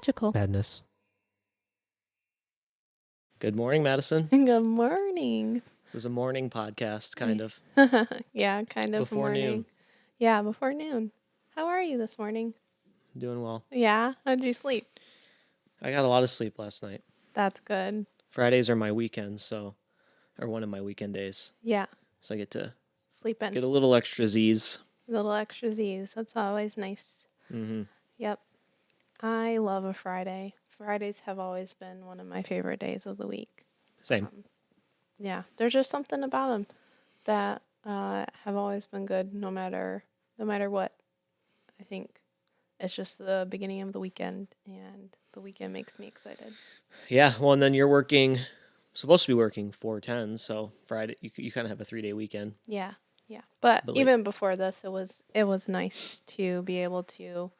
magical. Madness. Good morning, Madison. Good morning. This is a morning podcast, kind of. Yeah, kind of Before morning. noon. Yeah, before noon. How are you this morning? Doing well. Yeah, how'd you sleep? I got a lot of sleep last night. That's good. Fridays are my weekends, or one of my weekend days. Yeah, So I get to sleep in. get a little extra Z's. Little extra Z's. That's always nice. Mm-hmm. Yep. I love a Friday. Fridays have always been one of my favorite days of the week. Same. Yeah, there's just something about them that have always been good, no matter what. I think it's just the beginning of the weekend, and the weekend makes me excited. Yeah, well, and then you're supposed to be working 4/10, so Friday, you kind of have a 3-day weekend. Yeah, yeah. But But even before this, it was nice to be able to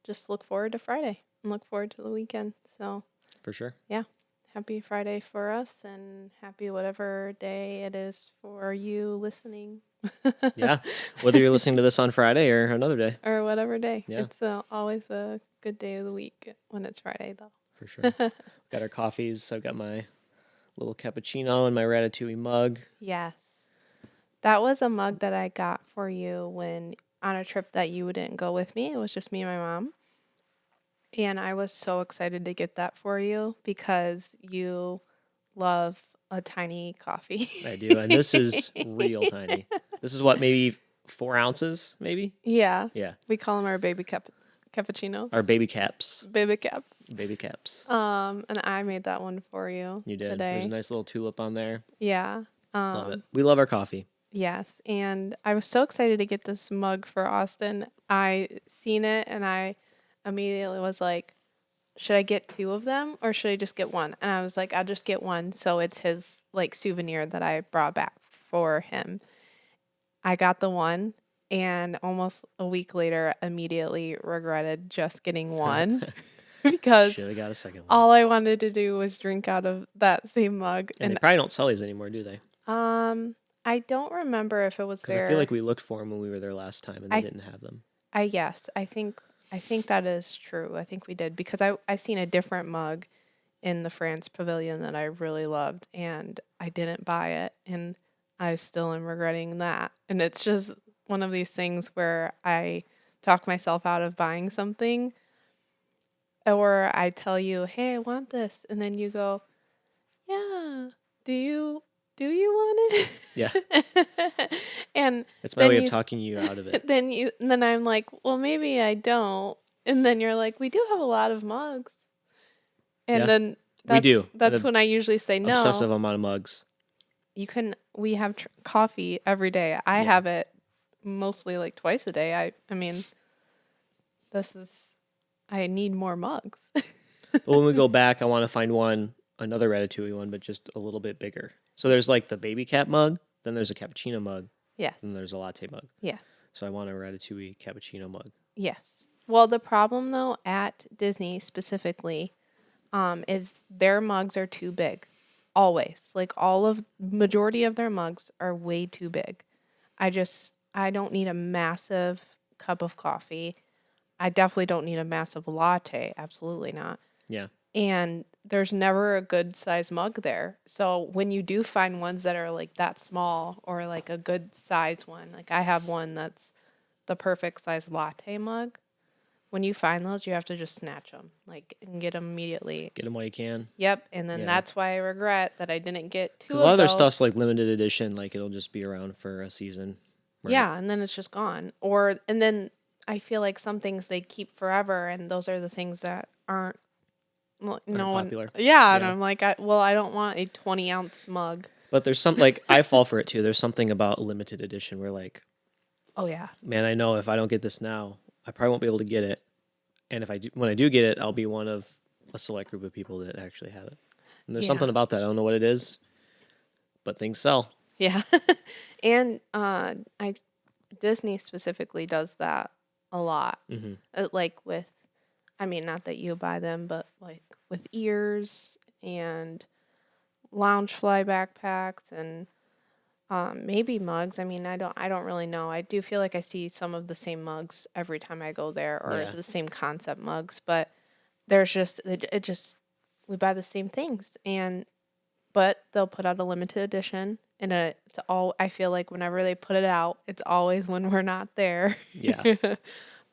just look forward to Friday and look forward to the weekend. So For sure. yeah, happy Friday for us, and happy whatever day it is for you listening. Yeah, whether you're listening to this on Friday or another day. Or whatever day. Yeah. It's always a good day of the week when it's Friday, though. For sure. Got our coffees. I've got my little cappuccino and my ratatouille mug. Yes. That was a mug that I got for you when on a trip that you didn't go with me. It was just me and my mom. And I was so excited to get that for you because you love a tiny coffee. I do. And this is real tiny. This is what, maybe 4 ounces, maybe? Yeah. Yeah. We call them our baby cappuccinos. Our baby caps. Baby caps. Baby caps. And I made that one for you. You did. Today. There's a nice little tulip on there. Yeah. Love it. We love our coffee. Yes, and I was so excited to get this mug for Austin. I seen it and I immediately was like, should I get 2 of them or should I just get one? And I was like, I'll just get one so it's his like souvenir that I brought back for him. I got the one and almost a week later immediately regretted just getting one because Should have got a second one. all I wanted to do was drink out of that same mug. And they probably don't sell these anymore, do they? I don't remember if it was there. Because I feel like we looked for them when we were there last time and they didn't have them. Yes, I think that is true. I think we did because I seen a different mug in the France pavilion that I really loved and I didn't buy it and I still am regretting that. And it's just one of these things where I talk myself out of buying something or I tell you, "Hey, I want this." And then you go, "Yeah, do you want it?" Yeah. And It's my then way of talking you out of it. then I'm like, "Well, maybe I don't." And then you're like, "We do have a lot of mugs." And Yeah, then we do. That's when I usually say no. Obsessive amount of mugs. We have coffee every day. I have it mostly like twice a day. I mean, I need more mugs. But when we go back, I want to find another ratatouille one, but just a little bit bigger. So there's like the baby cap mug, then there's a cappuccino mug, Yes. and there's a latte mug. Yes. So I want a ratatouille cappuccino mug. Yes. Well, the problem though at Disney specifically is their mugs are too big. Always. Like majority of their mugs are way too big. I don't need a massive cup of coffee. I definitely don't need a massive latte. Absolutely not. Yeah. And there's never a good size mug there. So when you do find ones that are like that small or like a good size one, like I have one that's the perfect size latte mug. When you find those, you have to just snatch them, like, and get them immediately. Get them while you can. Yep, and then that's why I regret that I didn't get 2 of those. Because a lot of their stuff's like limited edition, like it'll just be around for a season. Right? Yeah, and then it's just gone. And then I feel like some things they keep forever, and those are the things that aren't popular. Yeah, and I'm like, I don't want a 20-ounce mug. But there's some, like, I fall for it too. There's something about limited edition where, like, oh yeah, man, I know if I don't get this now, I probably won't be able to get it. And when I do get it, I'll be one of a select group of people that actually have it. And there's something about that. I don't know what it is, but things sell. Yeah, and Disney specifically does that a lot. Mm-hmm. Like not that you buy them, but like with ears and Loungefly backpacks and maybe mugs. I mean, I don't really know. I do feel like I see some of the same mugs every time I go there, or it's the same concept mugs. But there's just we buy the same things, but they'll put out a limited edition, and it's all, I feel like whenever they put it out, it's always when we're not there. Yeah.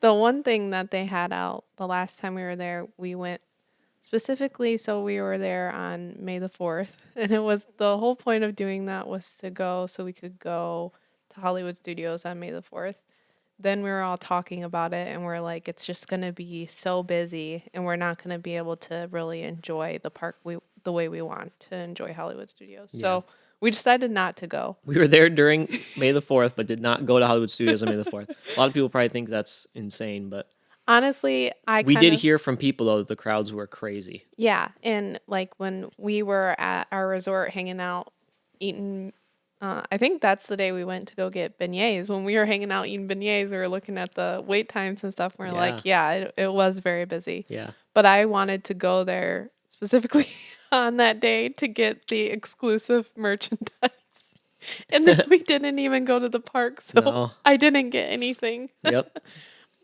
The one thing that they had out the last time we were there, we went specifically, so we were there on May the 4th, and it was, the whole point of doing that was to go so we could go to Hollywood Studios on May the 4th. Then we were all talking about it, and we're like, it's just going to be so busy, and we're not going to be able to really enjoy the park the way we want to enjoy Hollywood Studios. Yeah. So we decided not to go. We were there during May the 4th, but did not go to Hollywood Studios on May the 4th. A lot of people probably think that's insane, but Honestly, we did hear from people, though, that the crowds were crazy. Yeah, and like when we were at our resort hanging out, eating, I think that's the day we went to go get beignets. When we were hanging out eating beignets, we were looking at the wait times and stuff. And we're like, yeah, it was very busy. Yeah. But I wanted to go there specifically on that day to get the exclusive merchandise. And then we didn't even go to the park, so No. I didn't get anything. Yep.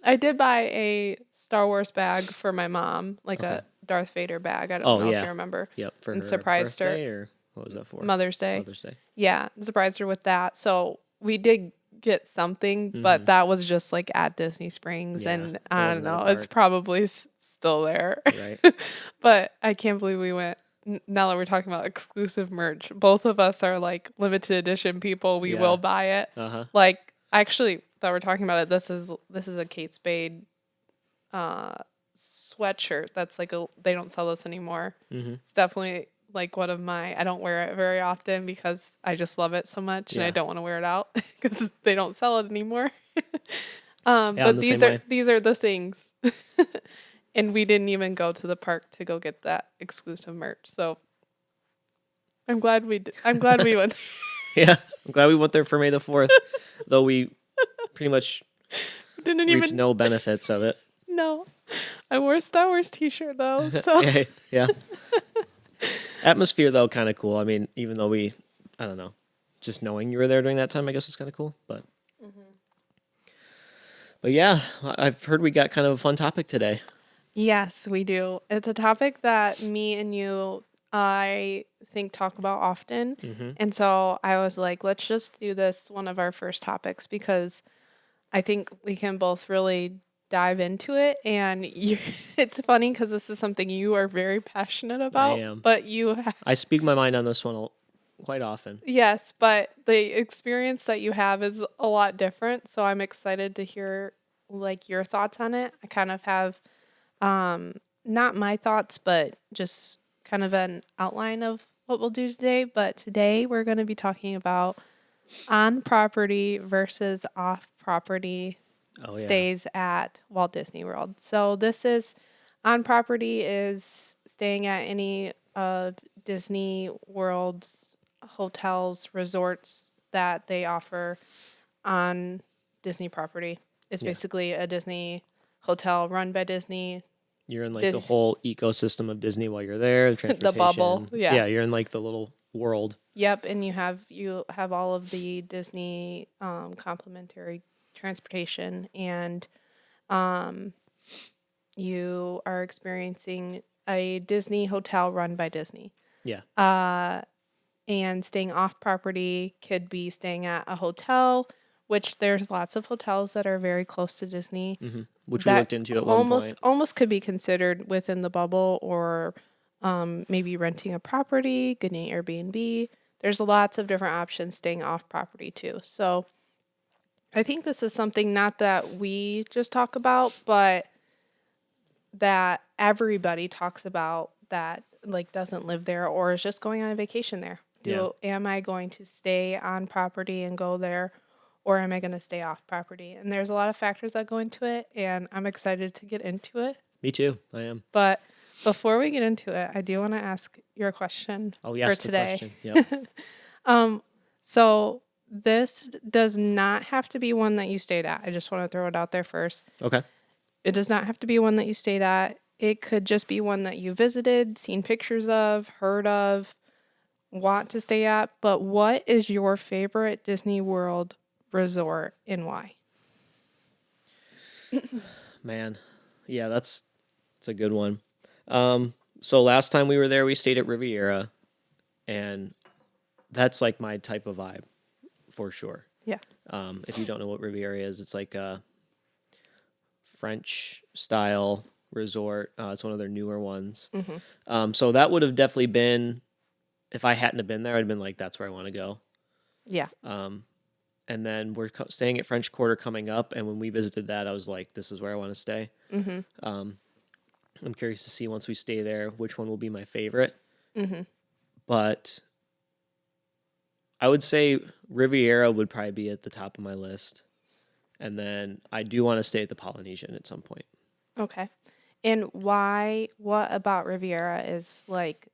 I did buy a Star Wars bag for my mom, like a Darth Vader bag. I don't know if you remember. Yep. For and her surprised birthday, her. Or what was that for? Mother's Day. Mother's Day. Yeah, surprised her with that. So we did get something, but that was just like at Disney Springs, and I don't know, it's probably still there. Right. But I can't believe we went. Now that we're talking about exclusive merch, both of us are like limited edition people. We will buy it. Like, actually, that we're talking about it. This is a Kate Spade sweatshirt. That's like they don't sell this anymore. It's definitely like one of my, I don't wear it very often because I just love it so much, and I don't want to wear it out because they don't sell it anymore. But these are the things. And we didn't even go to the park to go get that exclusive merch. So I'm glad we went. Yeah, I'm glad we went there for May the 4th, though we pretty much didn't reaped even no benefits of it. No. I wore a Star Wars t-shirt though, so yeah. Atmosphere though, kind of cool. I mean, even though I don't know, just knowing you were there during that time, I guess it's kind of cool. But but yeah, I've heard we got kind of a fun topic today. Yes, we do. It's a topic that me and you, I think, talk about often. And so I was like, let's just do this one of our first topics because I think we can both really dive into it. And it's funny because this is something you are very passionate about. I am. But I speak my mind on this one quite often. Yes, but the experience that you have is a lot different. So I'm excited to hear like your thoughts on it. I kind of have not my thoughts, but just kind of an outline of what we'll do today. But today we're going to be talking about on property versus off property stays at Walt Disney World. So this is on property is staying at any of Disney World's hotels, resorts that they offer on Disney property. It's basically a Disney hotel run by Disney. You're in like the whole ecosystem of Disney while you're there, the transportation. The bubble, Yeah, you're in like the little world. Yep, and you have all of the Disney complimentary transportation, and you are experiencing a Disney hotel run by Disney. Yeah. And staying off property could be staying at a hotel, which there's lots of hotels that are very close to Disney. Which we looked into at one point. Almost could be considered within the bubble, or maybe renting a property, getting Airbnb. There's lots of different options staying off property too. So I think this is something not that we just talk about, but that everybody talks about that like doesn't live there or is just going on a vacation there. Am I going to stay on property and go there, or am I going to stay off property? And there's a lot of factors that go into it, and I'm excited to get into it. Me too. I am. But before we get into it, I do want to ask your question for today. The question. Yep. So this does not have to be one that you stayed at. I just want to throw it out there first. Okay. It does not have to be one that you stayed at. It could just be one that you visited, seen pictures of, heard of, want to stay at. But what is your favorite Disney World resort and why? Man, yeah, that's a good one. So last time we were there, we stayed at Riviera, and that's like my type of vibe for sure. Yeah. If you don't know what Riviera is, it's like a French style resort. It's one of their newer ones. So that would have definitely been, if I hadn't have been there, I'd have been like, that's where I want to go. Yeah. And then we're staying at French Quarter coming up, and when we visited that, I was like, this is where I want to stay. I'm curious to see once we stay there which one will be my favorite. But I would say Riviera would probably be at the top of my list. And then I do want to stay at the Polynesian at some point. Okay. And why, what about Riviera is like,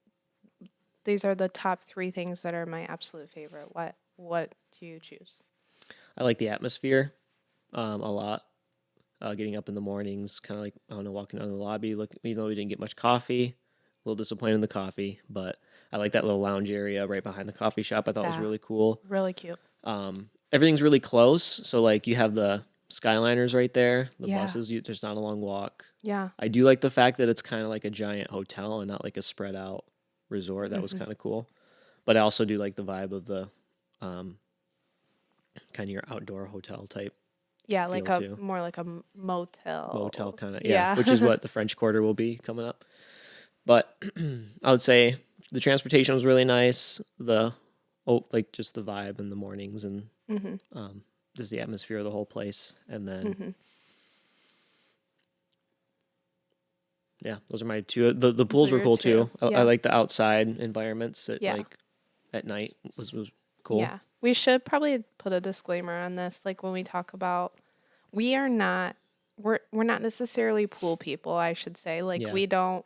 these are the top 3 things that are my absolute favorite. What do you choose? I like the atmosphere a lot. Getting up in the mornings, kind of like, I don't know, walking down the lobby, even though we didn't get much coffee, a little disappointed in the coffee, but I like that little lounge area right behind the coffee shop. I thought was really cool. Really cute. Everything's really close. So like you have the Skyliners right there, the Yeah. buses, there's not a long walk. Yeah. I do like the fact that it's kind of like a giant hotel and not like a spread out resort. That was kind of cool. But I also do like the vibe of the kind of your outdoor hotel type. Yeah, like a too. more like a motel. Motel kind of, Yeah. which is what the French Quarter will be coming up. But I would say the transportation was really nice. Like just the vibe in the mornings and just the atmosphere of the whole place. And then, yeah, those are my 2. The pools were your cool 2. too. I Yeah. like the outside environments Yeah. like at night was cool. Yeah. We should probably put a disclaimer on this. Like when we talk about, we're not necessarily pool people, I should say. Like Yeah. we don't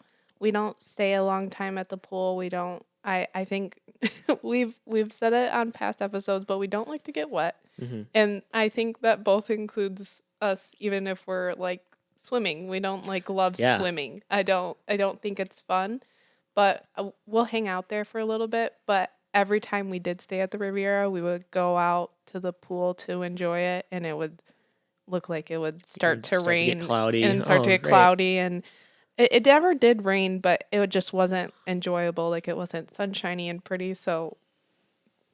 stay a long time at the pool. We don't, I think we've said it on past episodes, but we don't like to get wet. And I think that both includes us, even if we're like swimming. We don't like love swimming. I don't think it's fun, but we'll hang out there for a little bit. But every time we did stay at the Riviera, we would go out to the pool to enjoy it, and it would look like it would start to rain, get cloudy. and start to get cloudy, and it never did rain, but it just wasn't enjoyable. Like it wasn't sunshiny and pretty, so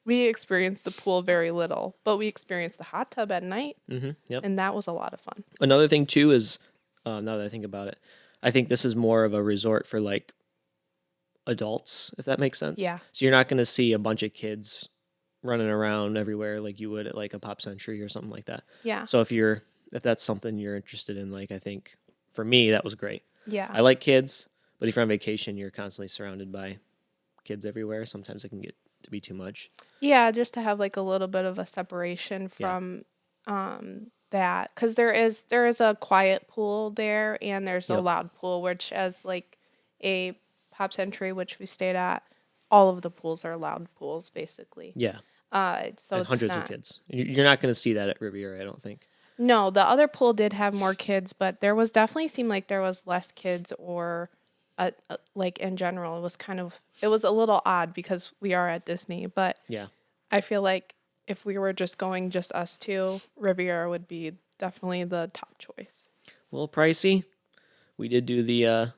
we experienced the pool very little, but we experienced the hot tub at night, Yep. and that was a lot of fun. Another thing too is, now that I think about it, I think this is more of a resort for like adults, if that makes sense. Yeah. So you're not going to see a bunch of kids running around everywhere like you would at like a Pop Century or something like that. Yeah. So if that's something you're interested in, like I think for me that was great. Yeah. I like kids, but if you're on vacation, you're constantly surrounded by kids everywhere. Sometimes it can get to be too much. Yeah, just to have like a little bit of a separation from that, because there is a quiet pool there, and there's a loud pool, which as like a Pop Century, which we stayed at, all of the pools are loud pools basically. Yeah. So and it's hundreds of kids. You're not going to see that at Riviera, I don't think. No, the other pool did have more kids, but there was definitely seemed like there was less kids, or like in general, it was a little odd because we are at Disney, but Yeah. I feel like if we were just going just us two, Riviera would be definitely the top choice. A little pricey. We did do the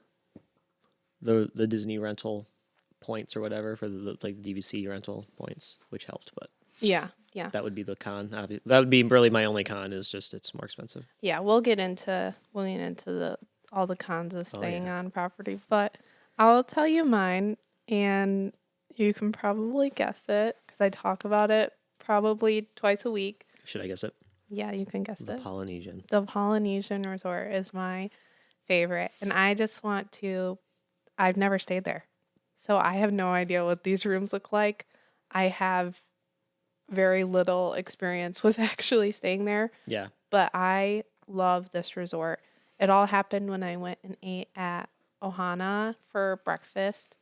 Disney rental points or whatever for the DVC rental points, which helped, but Yeah. that would be the con. That would be really my only con, is just it's more expensive. Yeah, we'll get into all the cons of staying on property, but I'll tell you mine, and you can probably guess it because I talk about it probably twice a week. Should I guess it? Yeah, you can guess The it. Polynesian. The Polynesian Resort is my favorite, and I just want to. I've never stayed there, so I have no idea what these rooms look like. I have very little experience with actually staying there. Yeah. But I love this resort. It all happened when I went and ate at Ohana for breakfast,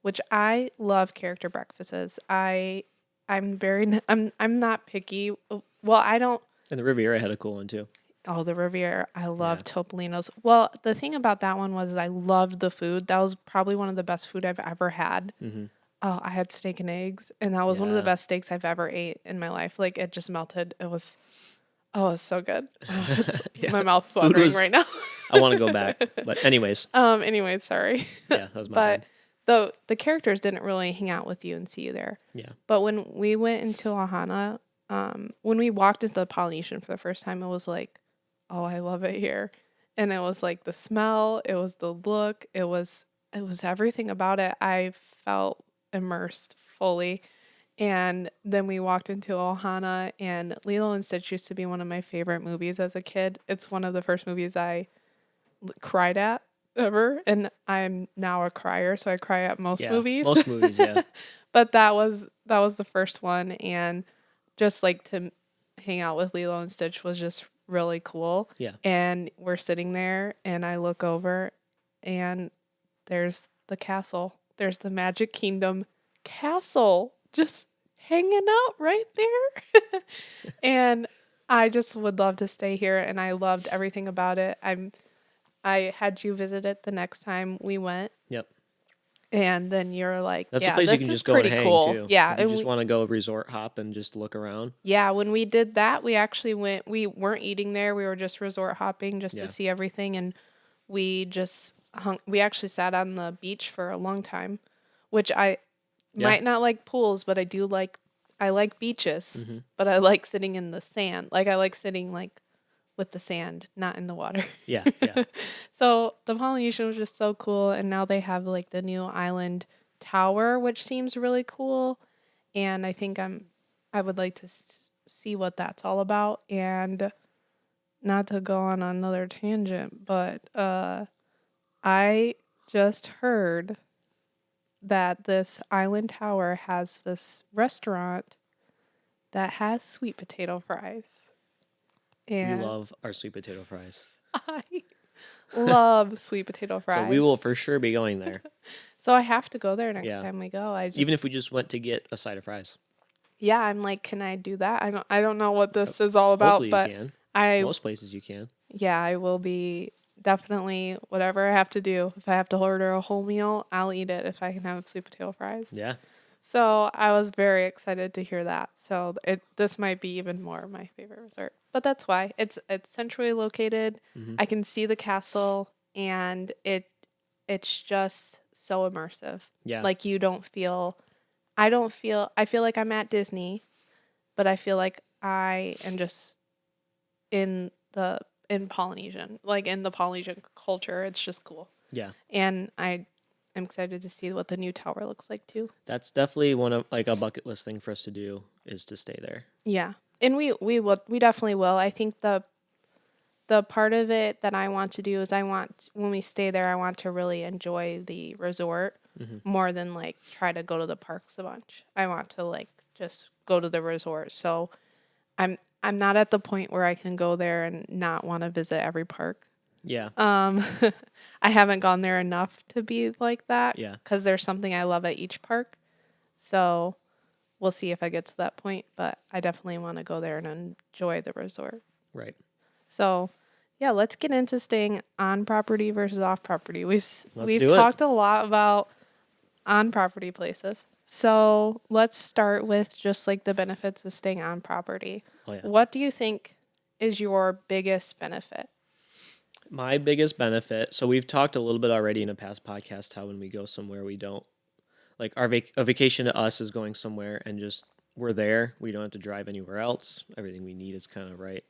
which I love character breakfasts. I'm not picky. Well, I don't. And the Riviera had a cool one too. Oh, the Riviera. I love Topolino's. Well, the thing about that one was I loved the food. That was probably one of the best food I've ever had. Mm-hmm. Oh, I had steak and eggs, and that was one of the best steaks I've ever ate in my life. Like, it just melted. It was so good. Oh, my mouth's watering right now. I want to go back. But anyways, Anyway, sorry. yeah, that was my But bad. the characters didn't really hang out with you and see you there. Yeah. But when we went into Ohana, when we walked into the Polynesian for the first time, it was like, oh, I love it here. And it was like the smell, it was the look, it was everything about it. I felt immersed fully. And then we walked into Ohana, and Lilo and Stitch used to be one of my favorite movies as a kid. It's one of the first movies I cried at ever, and I'm now a crier, so I cry at most Yeah. movies. Most movies, yeah. But that was the first one, and just like to hang out with Lilo and Stitch was just really cool. Yeah. And we're sitting there, and I look over, and there's the castle. There's the Magic Kingdom castle just hanging out right there. And I just would love to stay here, and I loved everything about it. I had you visit it the next time we went, Yep. and then you're like, That's a yeah, place you this can is just go and pretty hang cool. too. Yeah, If you and just want to go resort hop and just look around. yeah, when we did that, we actually went. We weren't eating there. We were just resort hopping just Yeah. to see everything, and we just hung. We actually sat on the beach for a long time, which I Yeah. might not like pools, but I do like. I like beaches, Mm-hmm. but I like sitting in the sand. Like I like sitting like with the sand, not in the water. Yeah. Yeah. So the Polynesian was just so cool, and now they have like the new island tower, which seems really cool. And I would like to see what that's all about. And not to go on another tangent, but I just heard that this island tower has this restaurant that has sweet potato fries. We And love our sweet potato fries. I love sweet potato fries. So we will for sure be going there. So I have to go there next Yeah. time we go. Even if we just went to get a side of fries. yeah, I'm like, can I do that? I don't know what this is all about, Hopefully but you can. I Most places you can. yeah, I will be definitely whatever I have to do. If I have to order a whole meal, I'll eat it if I can have sweet potato fries. Yeah. So I was very excited to hear that. So this might be even more my favorite resort. But that's why it's centrally located. Mm-hmm. I can see the castle, and it's just so immersive. Yeah. Like I feel like I'm at Disney, but I feel like I am just in Polynesian, like in the Polynesian culture. It's just cool. Yeah. And I'm excited to see what the new tower looks like too. That's definitely one of like a bucket list thing for us to do is to stay there. Yeah. And we definitely will. I think the part of it that I want to do is when we stay there, I want to really enjoy the resort more than like try to go to the parks a bunch. I want to like just go to the resort. So I'm not at the point where I can go there and not want to visit every park. Yeah. I haven't gone there enough to be like that. Yeah. Because there's something I love at each park. So we'll see if I get to that point, but I definitely want to go there and enjoy the resort. Right. So, yeah, let's get into staying on property versus off property. We've do it. talked a lot about on property places. So, let's start with just like the benefits of staying on property. Oh, yeah. What do you think is your biggest benefit? My biggest benefit, so we've talked a little bit already in a past podcast how when we go somewhere we don't like a vacation to us is going somewhere and just we're there. We don't have to drive anywhere else. Everything we need is kind of right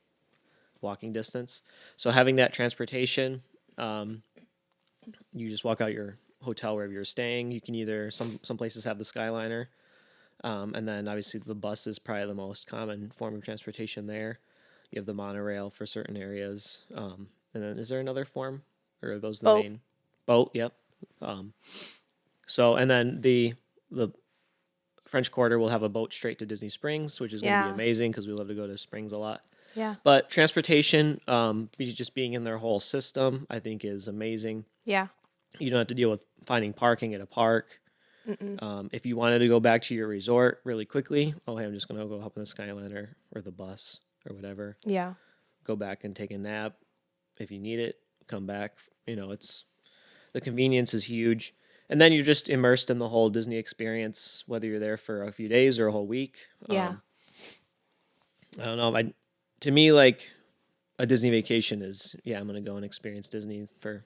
walking distance. So having that transportation, you just walk out your hotel wherever you're staying. You can either some places have the Skyliner, and then obviously the bus is probably the most common form of transportation there. You have the monorail for certain areas, and then is there another form, or are those the Boat. main? Boat. Yep. So and then the French Quarter will have a boat straight to Disney Springs, which is going to Yeah. be amazing because we love to go to Springs a lot. Yeah. But transportation, just being in their whole system, I think is amazing. Yeah. You don't have to deal with finding parking at a park. If you wanted to go back to your resort really quickly, oh, hey, I'm just going to go hop on the Skyliner or the bus or whatever. Yeah. Go back and take a nap if you need it. Come back. It's the convenience is huge. And then you're just immersed in the whole Disney experience, whether you're there for a few days or a whole week. Yeah. I don't know. To me, like a Disney vacation is, yeah, I'm going to go and experience Disney for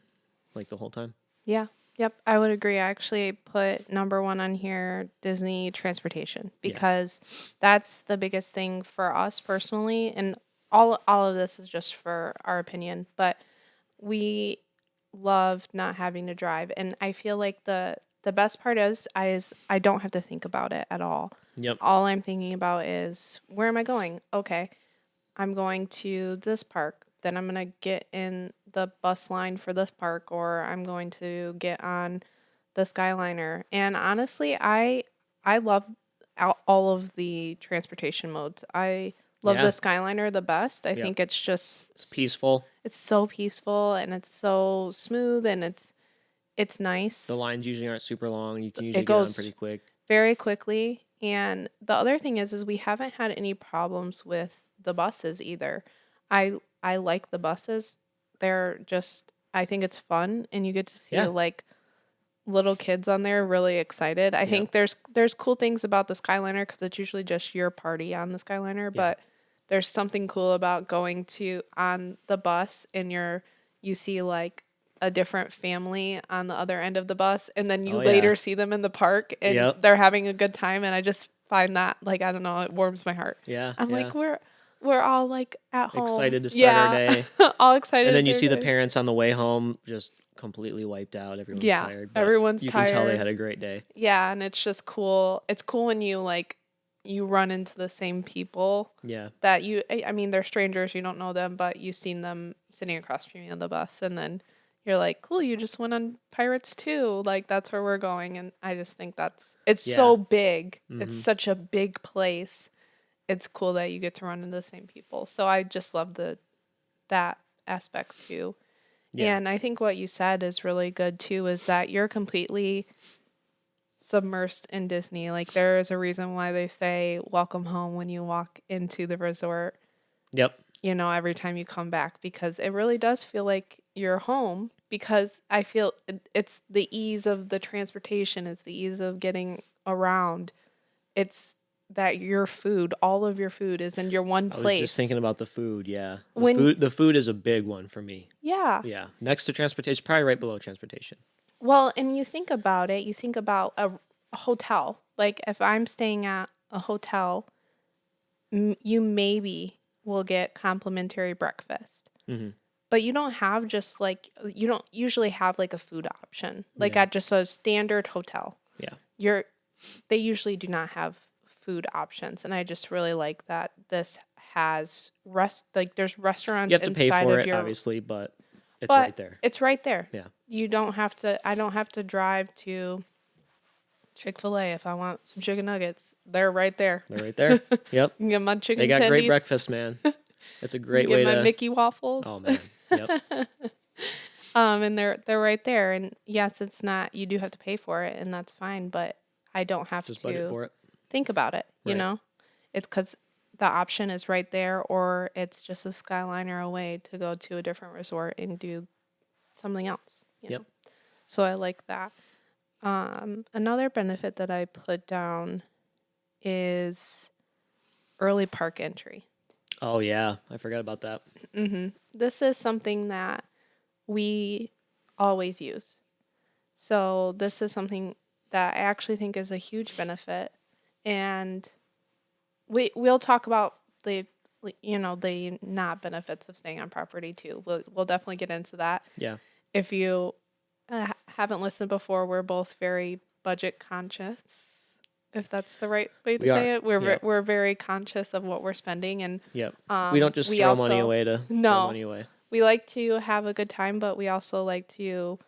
like the whole time. Yeah. Yep. I would agree. I actually put number one on here, Disney transportation, Yeah. because that's the biggest thing for us personally. And all of this is just for our opinion, but we love not having to drive. And I feel like the best part is I don't have to think about it at all. Yep. All I'm thinking about is where am I going? Okay, I'm going to this park. Then I'm going to get in the bus line for this park, or I'm going to get on the Skyliner. And honestly, I love all of the transportation modes. I love the Yeah. Skyliner the best. I Yep. think it's just It's peaceful. it's so peaceful and it's so smooth and it's The nice. lines usually aren't super long. You can It usually get on goes pretty quick. very quickly. And the other thing is we haven't had any problems with the buses either. I like the buses. They're just I think it's fun and you get to see Yeah. like little kids on there really excited. I Yep. think there's cool things about the Skyliner because it's usually just your party on the Skyliner, Yeah. but there's something cool about going to on the bus and you see like a different family on the other end of the bus and then you Oh, yeah. later see them in the park and Yep. they're having a good time and I just find that like I don't know, it warms my heart. Yeah. I'm Yeah. like we're all like at home. Excited to start our Yeah. day. All And excited then you they're see the good. parents on the way home just completely wiped out. Everyone's Yeah. tired, but Everyone's you can tell they tired. had a great day. Yeah, and it's just cool. It's cool when you like you run into the same people Yeah. that I mean they're strangers, you don't know them, but you've seen them sitting across from you on the bus and then you're like, "Cool, you just went on Pirates too." Like that's where we're going and I just think it's Yeah. so big. It's Hmm. such a big place. It's cool that you get to run into the same people. So I just love the that aspects too. Yeah. And I think what you said is really good too is that you're completely submersed in Disney. Like there is a reason why they say welcome home when you walk into the resort, Yep. every time you come back because it really does feel like you're home because I feel it's the ease of the transportation, it's the ease of getting around. It's that your food, all of your food is in your one I was just thinking place. about the food. Yeah. When The food is a big one for me. yeah. Yeah. Next to transportation, probably right below transportation. Well, and you think about it, you think about a hotel. Like if I'm staying at a hotel, you maybe will get complimentary breakfast. Hmm. But you don't have just like you don't usually have like a food option. Like Yeah. at just a standard hotel. Yeah. You're they usually do not have food options and I just really like that this has there's You restaurants have to pay inside for of it, your obviously, but it's but right there. it's right there. Yeah. You don't have to I don't have to drive to Chick-fil-A if I want some chicken nuggets. They're right there. They're right there. Yep. You can get my They chicken got great tendies. breakfast, man. It's a You can great get way my to. Mickey waffles. Oh, man. Yep. And they're right there. And yes, it's not you do have to pay for it, and that's fine. But I don't have Just budget to for it. think about it. Right. It's because the option is right there, or it's just a Skyliner away to go to a different resort and do something else. Yep. So I like that. Another benefit that I put down is early park entry. Oh, yeah. I forgot about that. This is something that we always use. So this is something that I actually think is a huge benefit, and we'll talk about the not benefits of staying on property too. We'll definitely get into that. Yeah. If you haven't listened before, we're both very budget conscious. If that's the right way to We say are. it, we're Yep. we're very conscious of what we're spending, and Yep. We don't just we throw money also away to throw no, money away. we like to have a good time, but we also like to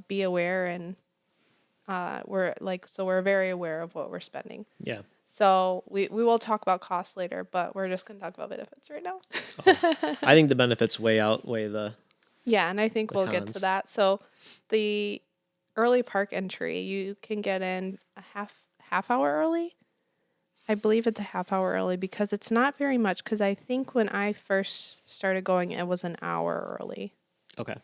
be aware and we're very aware of what we're spending. Yeah. So we will talk about costs later, but we're just gonna talk about benefits right now. Oh. I think the benefits way outweigh the Yeah, and I think we'll get to cons. that. So the early park entry, you can get in a half hour early. I believe it's a half hour early because it's not very much because I think when I first started going it was an hour early. Okay.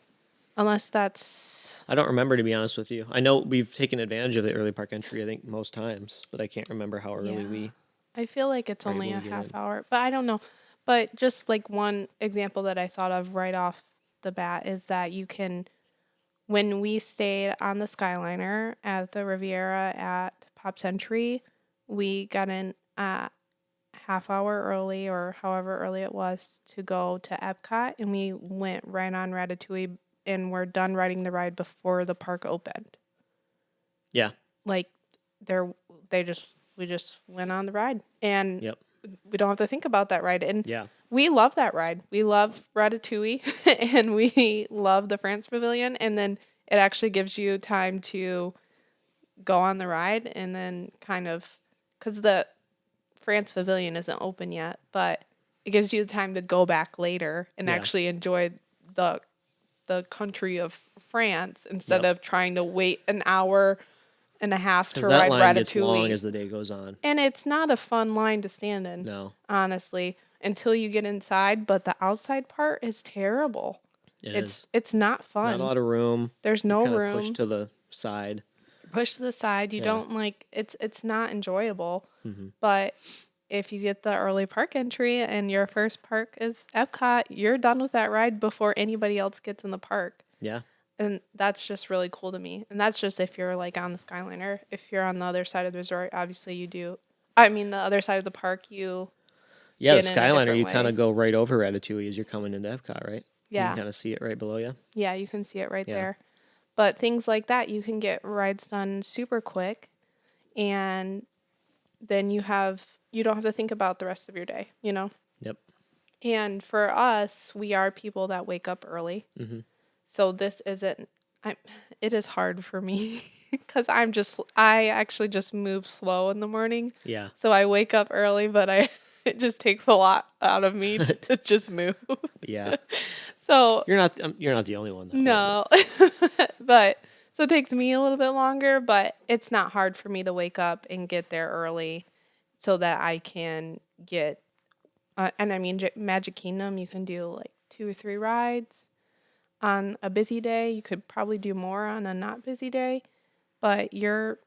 Unless that's I don't remember, to be honest with you. I know we've taken advantage of the early park entry, I think, most times, but I can't remember how early yeah. we I feel like it's are only able a to get half in. hour, but I don't know. But just like one example that I thought of right off the bat is that you can, when we stayed on the Skyliner at the Riviera at Pop Century, we got in half hour early or however early it was to go to Epcot, and we went right on Ratatouille and we're done riding the ride before the park opened. Yeah. Like there they just we just went on the ride and Yep. we don't have to think about that ride. And Yeah. we love that ride. We love Ratatouille and we love the France Pavilion, and then it actually gives you time to go on the ride and then kind of, cuz the France Pavilion isn't open yet, but it gives you the time to go back later and Yeah. actually enjoy the country of France instead Yep. of trying to wait an hour and a half to Because that ride line gets long Ratatouille. as the day goes on. And it's not a fun line to stand in, No, honestly, until you get inside, but the outside part is terrible. it is. It's not Not a fun. lot of room. There's You're no kind of pushed room. to the side. Push to the side. You Yeah. don't like it's not enjoyable. Hmm. But if you get the early park entry and your first park is Epcot, you're done with that ride before anybody else gets in the park. Yeah. And that's just really cool to me. And that's just if you're like on the Skyliner. If you're on the other side of the resort, obviously you do. I mean, the other side of the park, you Yeah, the get in a Skyliner, different you kind way. of go right over Ratatouille as you're coming into Epcot, right? You can Yeah. kind of see it right below you. Yeah, you can see it right Yeah. there. But things like that, you can get rides done super quick. And then you don't have to think about the rest of your day, you know? Yep. And for us, we are people that wake up early. Hmm. So this isn't, it is hard for me because I actually just move slow in the morning. Yeah. So I wake up early, but it just takes a lot out of me to just move. Yeah. So You're not the only one. no, but so it takes me a little bit longer, but it's not hard for me to wake up and get there early so that I can get, and I mean, Magic Kingdom, you can do like 2 or 3 rides on a busy day. You could probably do more on a not busy day, but you're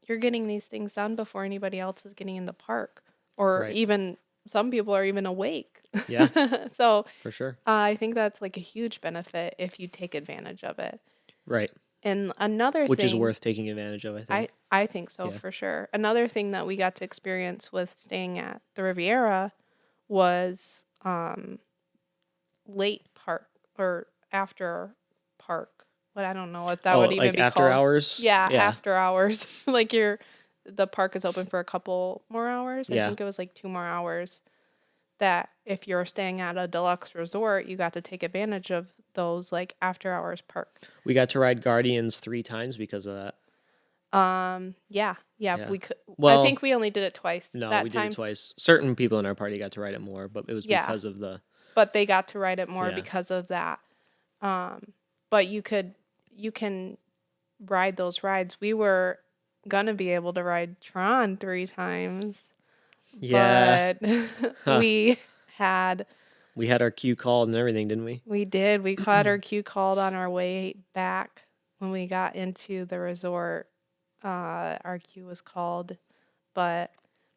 getting these things done before anybody else is getting in the park, or Right. even some people are even awake. Yeah, So for sure. I think that's like a huge benefit if you take advantage of it. Right. And another Which is thing, worth taking advantage of, I think. I think so Yeah. for sure. Another thing that we got to experience with staying at the Riviera was late park or after park. But I don't know what that Oh, would even like be after called. hours? Yeah, Yeah. after hours. Like the park is open for a couple more hours. I Yeah. think it was like 2 more hours. That if you're staying at a deluxe resort, you got to take advantage of those like after hours park. We got to ride Guardians 3 times because of that. Yeah, Yeah. we could. I Well, think we only did it twice no, that we did time. it twice. Certain people in our party got to ride it more, but it was Yeah. because of the. But they got to ride it more Yeah. because of that. But you can ride those rides. We were gonna be able to ride Tron 3 times, Yeah. but Huh. we had our queue called and everything, didn't we? we did. We caught our queue called on our way back when we got into the resort. Our queue was called, but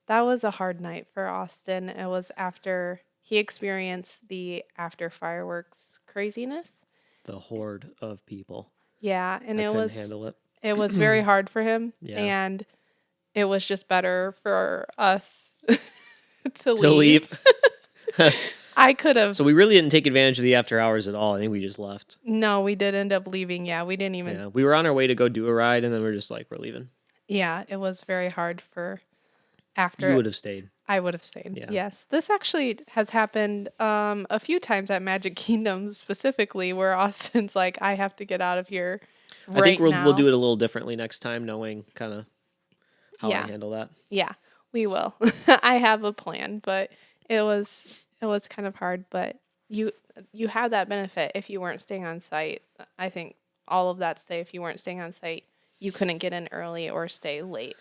that was a hard night for Austin. It was after he experienced the after fireworks craziness. The horde of people. Yeah, and I couldn't handle it. it was very hard for him, Yeah. and it was just better for us to To leave. leave. I could have. So we really didn't take advantage of the after hours at all. I think we just left. No, we did end up leaving. Yeah, we didn't even. Yeah. We were on our way to go do a ride, and then we're just like, we're leaving. Yeah, it was very hard for after. You would have stayed. I would have stayed. Yeah. Yes. This actually has happened a few times at Magic Kingdom specifically where Austin's like, I have to get out of here right I think we'll now. do it a little differently next time, knowing kind of how Yeah. I handle that. Yeah, we will. I have a plan, but it was kind of hard, but you have that benefit if you weren't staying on site. I think all of that say if you weren't staying on site, you couldn't get in early or stay late,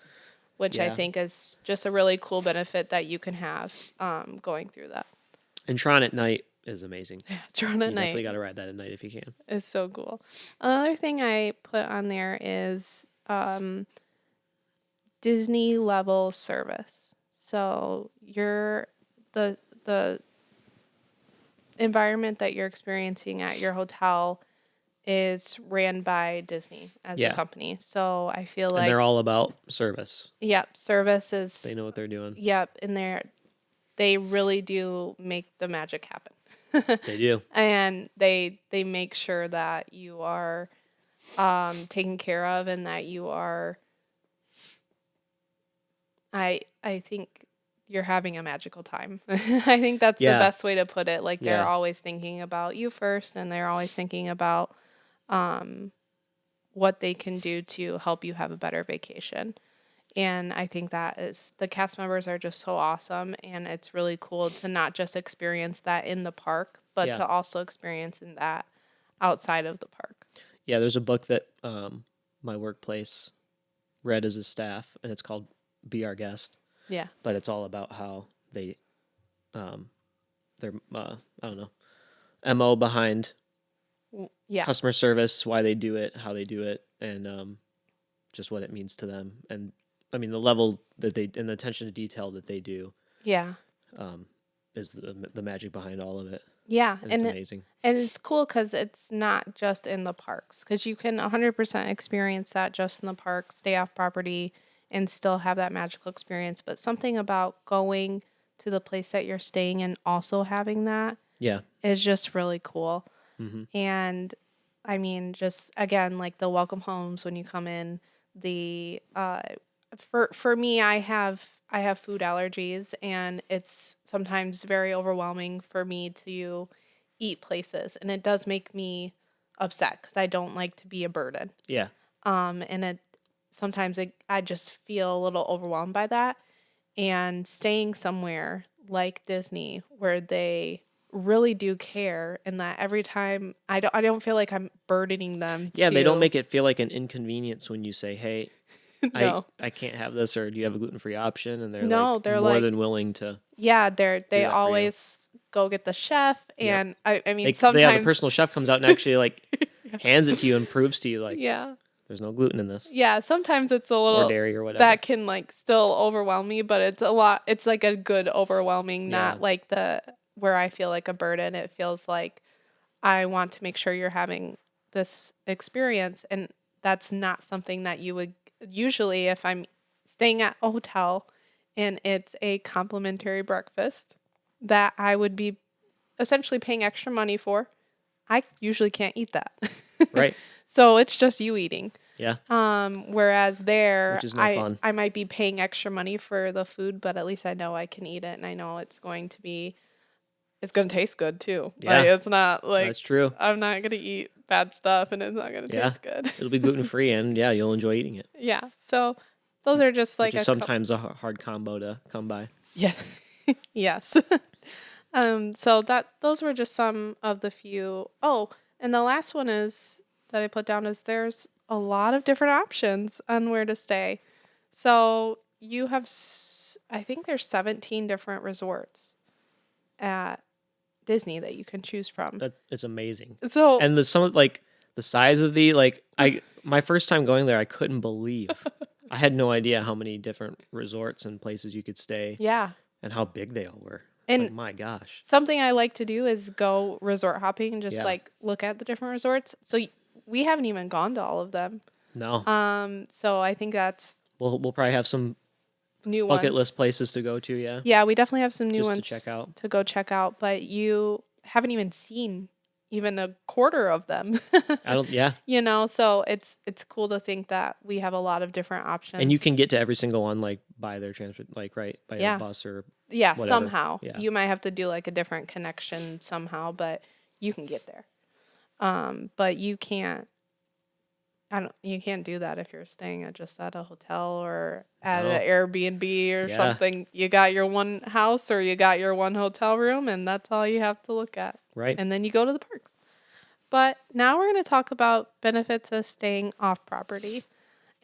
which I Yeah. think is just a really cool benefit that you can have going through that. And Tron at night is amazing. Tron You at night definitely got to ride that at night if you can. is so cool. Another thing I put on there is Disney level service. So you're the environment that you're experiencing at your hotel is ran by Disney as a Yeah. company. So I feel And like, they're all about service. yep, service They is, know what they're doing. yep, and they really do make the magic happen. They do. And they make sure that you are taken care of and that you are I think you're having a magical time. I think that's the Yeah. best way to put it. Like they're Yeah. always thinking about you first and they're always thinking about um what they can do to help you have a better vacation. And I think that is the cast members are just so awesome and it's really cool to not just experience that in the park, but Yeah. to also experience in that outside of the park. Yeah, there's a book that my workplace read as a staff, and it's called Be Our Guest. Yeah. But it's all about how they, their, I don't know, MO behind Yeah. customer service, why they do it, how they do it, and just what it means to them. And I mean, the level that they, and the attention to detail that they do Yeah. is the magic behind all of it. Yeah. And it's amazing. And it's cool because it's not just in the parks, because you can 100% experience that just in the park, stay off property, and still have that magical experience. But something about going to the place that you're staying and also having that Yeah. is just really cool. Mm-hmm. And I mean, just again, like the welcome homes when you come in, the for me, I have food allergies, and it's sometimes very overwhelming for me to eat places, and it does make me upset because I don't like to be a burden. Yeah. And I just feel a little overwhelmed by that. And staying somewhere like Disney where they really do care, and that every time I don't feel like I'm burdening them Yeah, to they don't make it feel like an inconvenience when you say, "Hey, no. I can't have this," or "Do you have a gluten-free option?" And they're No, like they're more like, than willing to yeah, they do that for you. always go get the chef, Yep. and I mean the sometimes personal chef comes out and actually like hands it to you and proves to you like yeah. there's no gluten in this Yeah, sometimes it's a or little dairy or whatever. that can like still overwhelm me, but it's like a good overwhelming, Yeah. not like the where I feel like a burden. It feels like I want to make sure you're having this experience, and that's not something that you would usually if I'm staying at a hotel and it's a complimentary breakfast that I would be essentially paying extra money for. I usually can't eat that. Right. So it's just you eating. Yeah. Whereas there, Which is no fun. I might be paying extra money for the food, but at least I know I can eat it, and I know it's going to taste good too. Yeah. Like, it's not like That's true. I'm not gonna eat bad stuff, and it's not gonna Yeah. taste good. It'll be gluten-free and yeah, you'll enjoy eating it. Yeah. So those are just like Which is sometimes a hard combo to come by. yeah. Yes. So those were just some of the few. Oh, and the last one is that I put down is there's a lot of different options on where to stay. So you have, I think there's 17 different resorts at Disney that you can choose from. That is amazing. So And the size of my first time going there, I couldn't believe. I had no idea how many different resorts and places you could stay yeah. and how big they all were. And Like, my gosh. something I like to do is go resort hopping and just Yeah. like look at the different resorts. So we haven't even gone to all of them. No. So I think that's We'll probably have some new bucket ones. list places to go to, yeah. Yeah, we definitely have some new Just to ones check out. to go check out, but you haven't even seen even a quarter of them. Yeah. You know, so it's cool to think that we have a lot of different options. And you can get to every single one like by their transport, like by Yeah. a bus or yeah, whatever. somehow. Yeah. You might have to do like a different connection somehow, but you can get there. But you can't do that if you're staying at a hotel or at No. an Airbnb or Yeah. something. You got your one house or you got your one hotel room, and that's all you have to look at. Right. And then you go to the parks. But now we're going to talk about benefits of staying off property.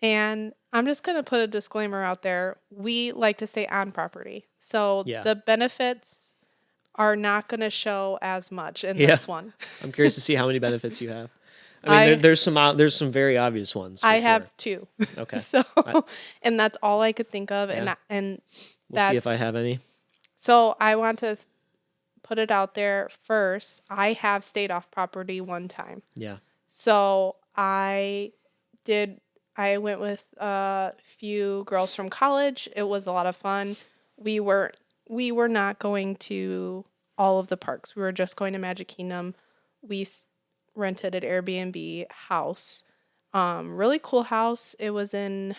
And I'm just going to put a disclaimer out there. We like to stay on property. So Yeah. the benefits are not going to show as much in Yeah. this one. I'm curious to see how many benefits you have. I mean, there's some very obvious ones. For I sure. have two. Okay. So, and that's all I could think of. Yeah. And We'll see if I have any. So I want to put it out there first. I have stayed off property one time. Yeah. So I went with a few girls from college. It was a lot of fun. We were not going to all of the parks. We were just going to Magic Kingdom. We rented an Airbnb house. Really cool house. It was in,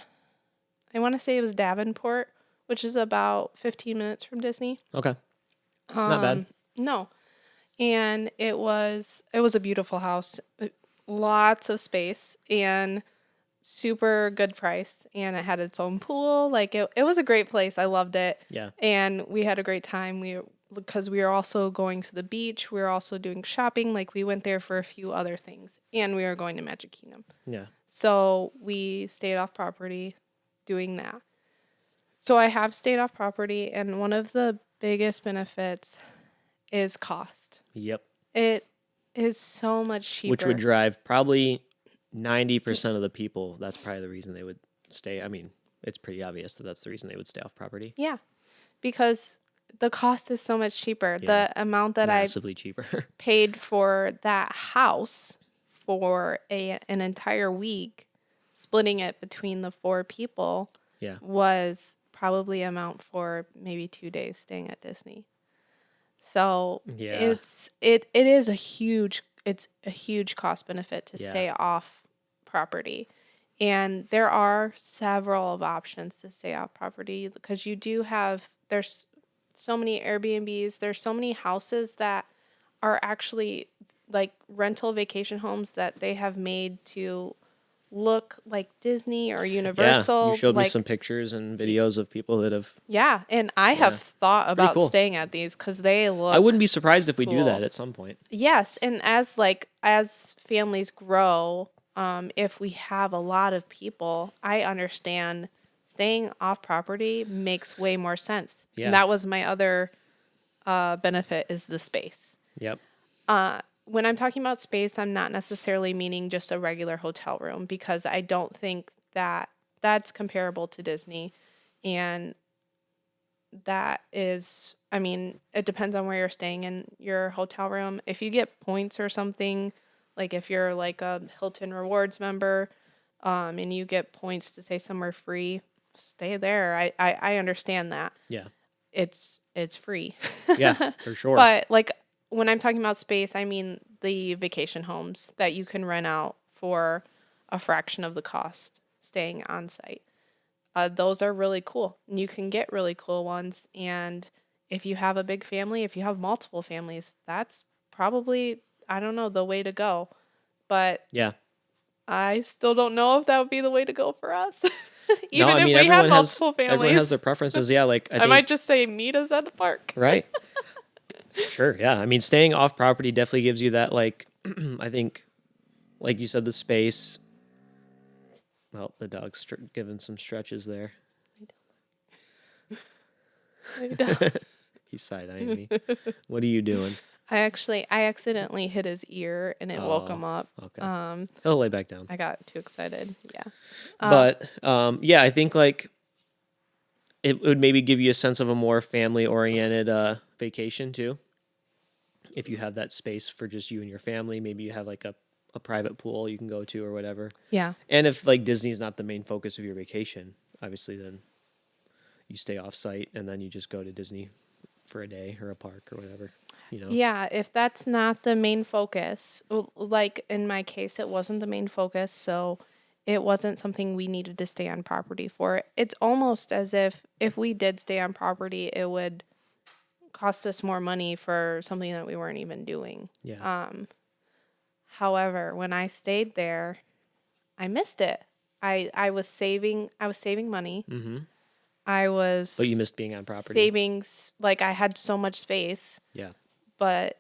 I want to say it was Davenport, which is about 15 minutes from Disney. Okay. Not bad. No. And it was a beautiful house. Lots of space and super good price, and it had its own pool. Like it was a great place. I loved it. Yeah. And we had a great time. Because we were also going to the beach. We were also doing shopping. Like we went there for a few other things, and we were going to Magic Kingdom. Yeah. So we stayed off property doing that. So I have stayed off property, and one of the biggest benefits is cost. Yep. It is so much cheaper. Which would drive probably 90% of the people. That's probably the reason they would stay. I mean, it's pretty obvious that that's the reason they would stay off property. Yeah, because the cost is so much cheaper. Yeah. The amount that Massively cheaper. paid for that house for an entire week, splitting it between the 4 people, Yeah. was probably amount for maybe 2 days staying at Disney. So Yeah. it is a huge cost benefit to Yeah. stay off property. And there are several of options to stay off property because there's so many Airbnbs, there's so many houses that are actually like rental vacation homes that they have made to look like Disney or Universal. Yeah, you showed me like, some pictures and videos of people that have. Yeah, and I have thought about cool. staying at these because they look. I wouldn't be surprised if we do cool. that at some point. Yes, and as families grow, if we have a lot of people, I understand staying off property makes way more sense. Yeah. And that was my other benefit is the space. Yep. When I'm talking about space, I'm not necessarily meaning just a regular hotel room because I don't think that that's comparable to Disney. And that is, I mean, it depends on where you're staying in your hotel room. If you get points or something, like if you're like a Hilton Rewards member, and you get points to stay somewhere free, stay there. I understand that. Yeah. It's free. Yeah, for sure. But like when I'm talking about space, I mean the vacation homes that you can rent out for a fraction of the cost staying on site. Those are really cool. And you can get really cool ones. And if you have a big family, if you have multiple families, that's probably, I don't know, the way to go. But yeah. I still don't know if that would be the way to go for us. Even No, I mean, if we have everyone multiple families. Everyone has their preferences. Yeah, like I might just say meet us at the park. Right. Sure. Yeah. I mean, staying off property definitely gives you that, like, I think, like you said, the space. Well, the dog's giving some stretches there. I don't. He's side-eyeing me. What are you doing? I accidentally hit his ear and it woke him up. Okay. He'll lay back down. I got too excited. Yeah. But yeah, I think like it would maybe give you a sense of a more family-oriented vacation too. If you have that space for just you and your family, maybe you have like a private pool you can go to or whatever. Yeah. And if like Disney's not the main focus of your vacation, obviously then you stay off site and then you just go to Disney for a day or a park or whatever, you know? Yeah, if that's not the main focus, like in my case, it wasn't the main focus, so it wasn't something we needed to stay on property for. It's almost as if we did stay on property, it would cost us more money for something that we weren't even doing. Yeah. However, when I stayed there, I missed it. I was saving money. Mm-hmm. I was But you missed being on property. savings, like I had so much space. Yeah. But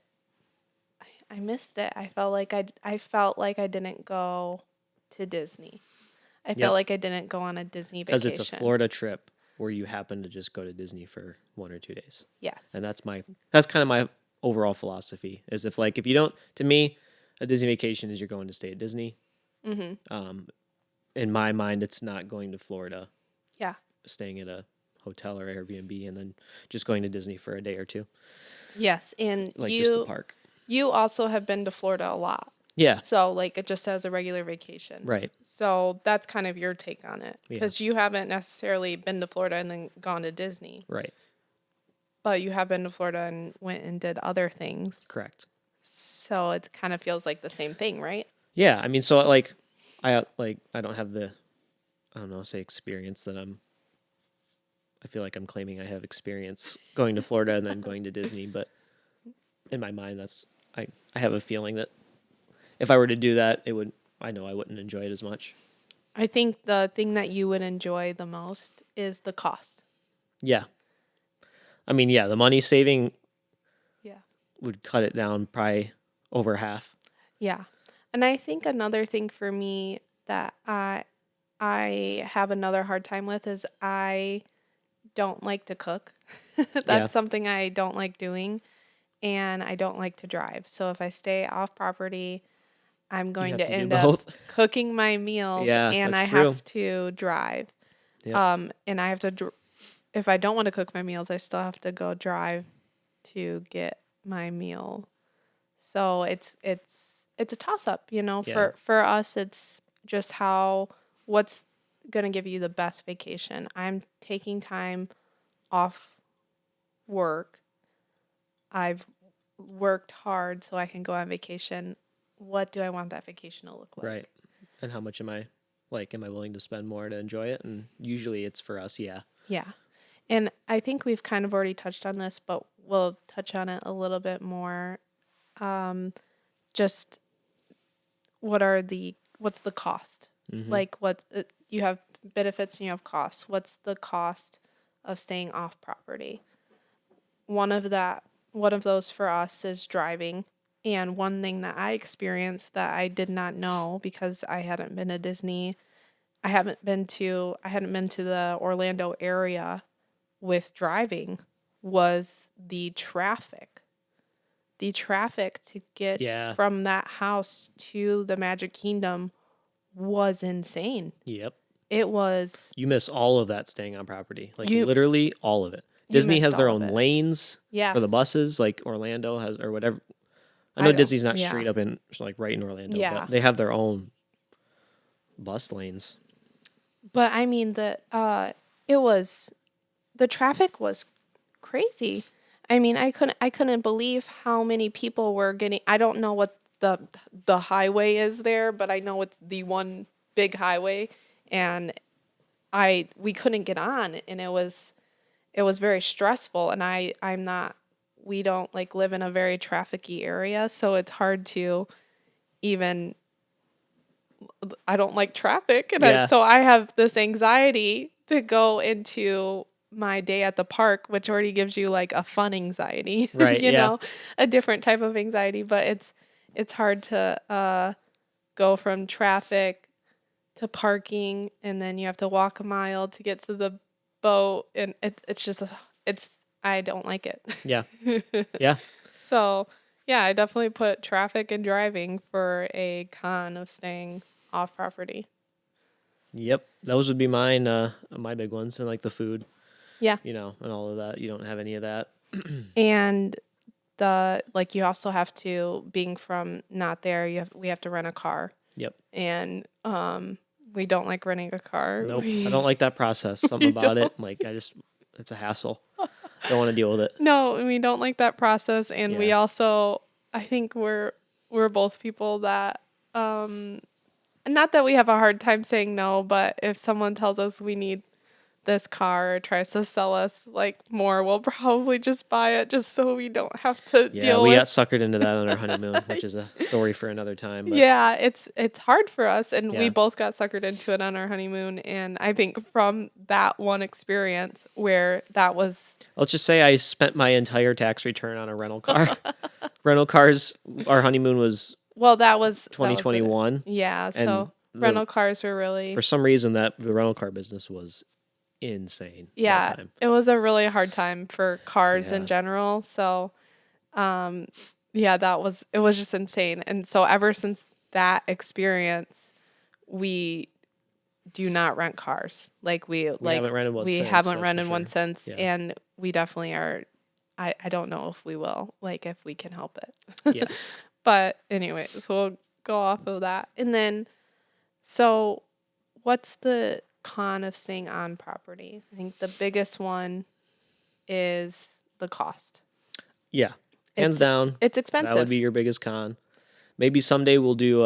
I missed it. I felt like I didn't go to Disney. I felt like I didn't go on a Disney vacation. Because it's a Florida trip where you happen to just go to Disney for 1 or 2 days. Yes. And that's kind of my overall philosophy is if you don't, to me, a Disney vacation is you're going to stay at Disney. Mm-hmm. In my mind, it's not going to Florida. Yeah. Staying at a hotel or Airbnb and then just going to Disney for a day or two, Yes, and like just the park. you also have been to Florida a lot. Yeah, So like it just as a regular vacation. right. So that's kind of your take on it Yeah, because you haven't necessarily been to Florida and then gone to Disney, right. but you have been to Florida and went and did other things. Correct. So it kind of feels like the same thing, right? Yeah, I mean, so I don't have the, I don't know, say experience that I feel like I'm claiming I have experience going to Florida and then going to Disney, but in my mind, I have a feeling that if I were to do that, I know I wouldn't enjoy it as much. I think the thing that you would enjoy the most is the cost. Yeah. I mean, yeah, the money saving Yeah. would cut it down probably over half. Yeah. And I think another thing for me that I have another hard time with is I don't like to cook. Yeah. That's something I don't like doing, and I don't like to drive. So if I stay off property, I'm You going have to to do end up both. cooking my meals Yeah, and that's I true. have to drive. Yep. And I have to if I don't want to cook my meals, I still have to go drive to get my meal. So it's a toss up, you know. Yeah. For us it's just what's going to give you the best vacation. I'm taking time off work. I've worked hard so I can go on vacation. What do I want that vacation to look like? Right. And how much am I willing to spend more to enjoy it? And usually it's for us, yeah. Yeah. And I think we've kind of already touched on this, but we'll touch on it a little bit more. Just what's the cost? Mm-hmm. Like you have benefits and you have costs. What's the cost of staying off property? One of those for us is driving. And one thing that I experienced that I did not know because I hadn't been to Disney, I hadn't been to the Orlando area with driving was the traffic. The traffic to get Yeah. from that house to the Magic Kingdom was insane. Yep. It was You miss all of that staying on property. Like you literally all of it. you Disney has missed their all of own it. lanes for the Yes. buses, like Orlando has or whatever. I I know don't Disney's not yeah. straight up in like right in Orlando, Yeah. but they have their own bus lanes. But I mean it was the traffic was crazy. I mean, I couldn't believe how many people were getting. I don't know what the highway is there, but I know it's the one big highway, and we couldn't get on, and it was very stressful. And I'm not. We don't like live in a very trafficy area, so it's hard to even. I don't like traffic, and Yeah. so I have this anxiety to go into my day at the park, which already gives you like a fun anxiety, Right. you Yeah. know, a different type of anxiety. But it's hard to go from traffic to parking, and then you have to walk a mile to get to the boat, and it's just it's I don't like it. Yeah. Yeah. So yeah, I definitely put traffic and driving for a con of staying off property. Yep. Those would be mine, my big ones, and like the food, Yeah. and all of that. You don't have any of that. And you also have to being from not there, we have to rent a car. Yep. And we don't like renting a car. Nope. I don't like that process. Something about it. Like it's a hassle. Don't want to deal with it. No, we don't like that process, and we Yeah. also I think we're both people that not that we have a hard time saying no, but if someone tells us we need this car or tries to sell us like more, we'll probably just buy it just so we don't have to Yeah, deal we got with. suckered into that on our honeymoon, which is a story for another time. But Yeah, it's hard for us, and we yeah. both got suckered into it on our honeymoon. And I think from that one experience where that was Let's just say I spent my entire tax return on a rental car. Rental cars, our honeymoon was that was 2021. Yeah, And so rental cars were really for some reason the rental car business was insane that time. it was a really hard time for cars in Yeah. general. So yeah, it was just insane. And so ever since that experience, we do not rent cars. Like We haven't rented one we since, haven't that's for rented one sure. since, Yeah. and we definitely are. I don't know if we will, like if we can help Yeah. it. But anyway, so we'll go off of that. And then, so what's the con of staying on property? I think the biggest one is the cost. Yeah. Hands It's down, it's that would expensive. be your biggest con. Maybe someday we'll do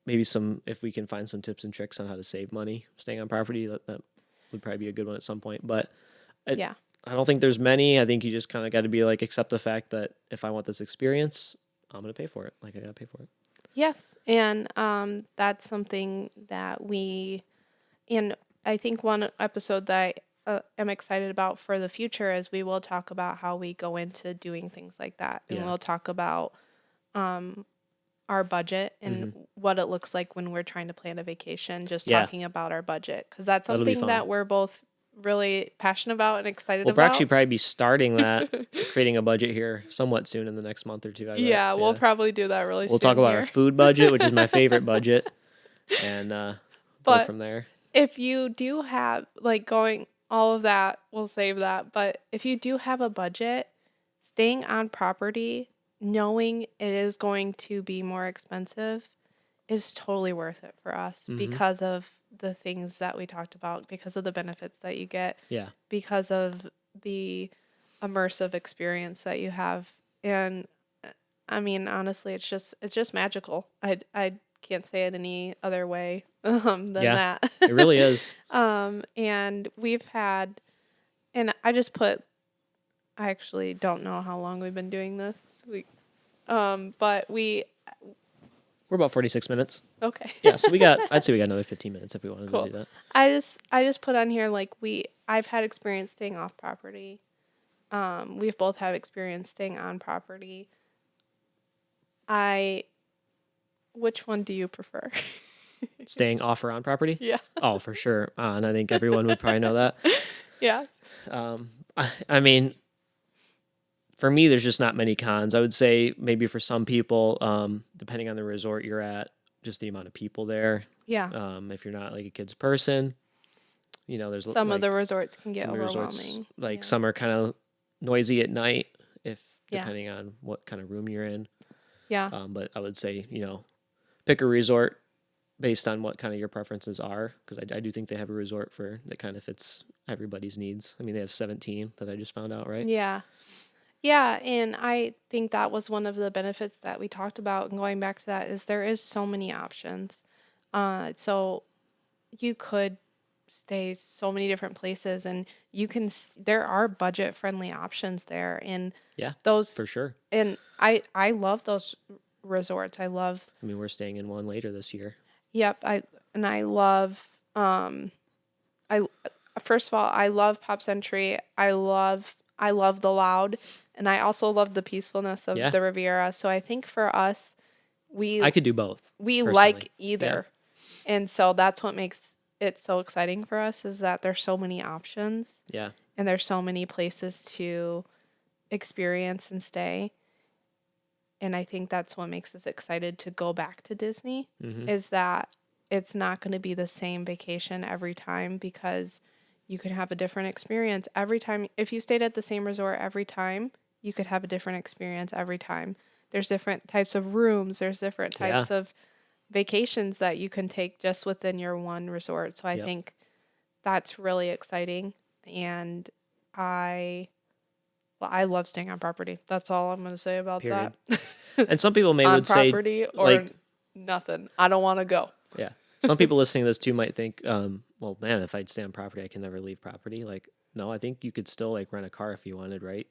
maybe some, if we can find some tips and tricks on how to save money staying on property. That would probably be a good one at some point. But I, Yeah. I don't think there's many. I think you just kind of got to be like, accept the fact that if I want this experience, I'm going to pay for it. Like, I got to pay for it. Yes. And that's something that and I think one episode that I am excited about for the future is we will talk about how we go into doing things like that. And Yeah. we'll talk about our budget and Mm-hmm. what it looks like when we're trying to plan a vacation, just Yeah. talking about our budget. Because that's That'll be something fun. that we're both really passionate about and excited We'll actually about. probably be starting that, creating a budget here somewhat soon in the next month or two, I bet. Yeah, we'll Yeah. probably do that really We'll soon talk about our here. food budget, which is my favorite budget, and go But from there. if you do have, like, going all of that, we'll save that. But if you do have a budget, staying on property, knowing it is going to be more expensive, is totally worth it for us Mm-hmm. because of the things that we talked about, because of the benefits that you get, Yeah. because of the immersive experience that you have. And I mean, honestly, it's just magical. I can't say it any other way than Yeah. that. It really is. And we've had, and I just put, I actually don't know how long we've been doing this. But we're about 46 minutes. okay. Yeah, so I'd say we got another 15 minutes if we wanted Cool. to do that. I just put on here like I've had experience staying off property. We've both had experience staying on property. Which one do you prefer? Staying off or on property? Yeah. Oh, for sure. And I think everyone would probably know that. Yeah. I mean, for me, there's just not many cons. I would say maybe for some people, depending on the resort you're at, just the amount of people there. Yeah. If you're not like a kids person, there's Some like of the resorts can get some of the resorts, overwhelming. like Yeah. some are kind of noisy at night, if Yeah. depending on what kind of room you're in. Yeah. But I would say, pick a resort based on what kind of your preferences are, because I do think they have a resort that kind of fits everybody's needs. I mean, they have 17 that I just found out, right? Yeah. Yeah, and I think that was one of the benefits that we talked about, and going back to that is there is so many options. So you could stay so many different places, and there are budget friendly options there, and Yeah, those for sure. and I love those resorts. I mean, we're staying in one later this year. Yep, I love I first of all, I love Pop Century. I love the loud, and I also love the peacefulness of Yeah. the Riviera. So I think for us, I could do both. we personally. like either. And so that's what makes it so exciting for us, is that there's so many options Yeah. and there's so many places to experience and stay. And I think that's what makes us excited to go back to Disney, Mm-hmm. is that it's not going to be the same vacation every time, because you could have a different experience every time. If you stayed at the same resort every time, you could have a different experience every time. There's different types of rooms, there's different types of vacations that you can take just within your one resort. So I Yep. think that's really exciting, and I love staying on property. That's all I'm going to say about Period. that. And some people On would say, property or like, nothing. I don't want to go. yeah. Some people listening to this too might think, well, man, if I'd stay on property, I can never leave property. Like, no, I think you could still like rent a car if you wanted, right?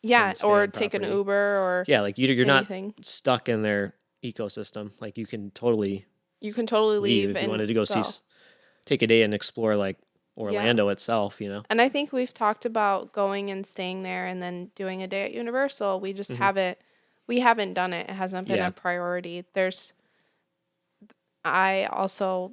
Yeah, And stay or on take an property. Uber or Yeah, like you're not anything. stuck in their ecosystem. Like you can totally You can totally leave leave if you and wanted to go see, take a day and explore like Orlando itself. And I think we've talked about going and staying there and then doing a day at Universal. We just we haven't done it. It hasn't been Yeah. a priority. I also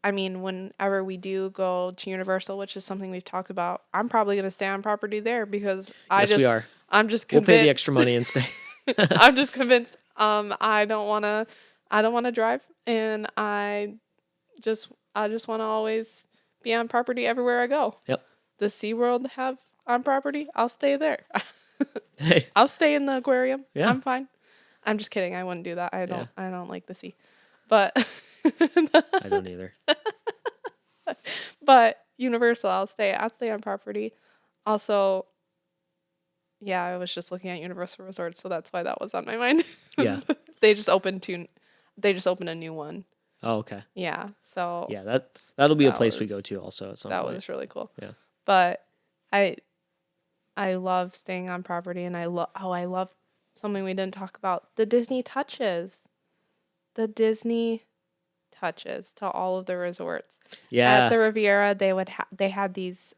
I mean, whenever we do go to Universal, which is something we've talked about, I'm probably going to stay on property there, because Yes, we are. I'm just We'll convinced. pay the extra money and stay. I'm just convinced. I don't want to drive, and I I just want to always be on property everywhere I go. Yep. Does SeaWorld have on property? I'll stay there. Hey. I'll stay in the aquarium. Yeah. I'm fine. I'm just kidding. I wouldn't do that. Yeah. I don't like the sea. But I don't either. but Universal, I'll stay. I'll stay on property. Also, yeah, I was just looking at Universal Resorts, so that's why that was on my mind. Yeah. They just opened a new one. Oh, okay. Yeah. So Yeah, that'll be a that place we was go to also at some that point. was really cool. Yeah. But I love staying on property, and I love something we didn't talk about, the Disney touches. The Disney touches to all of the resorts. Yeah. At the Riviera, they had these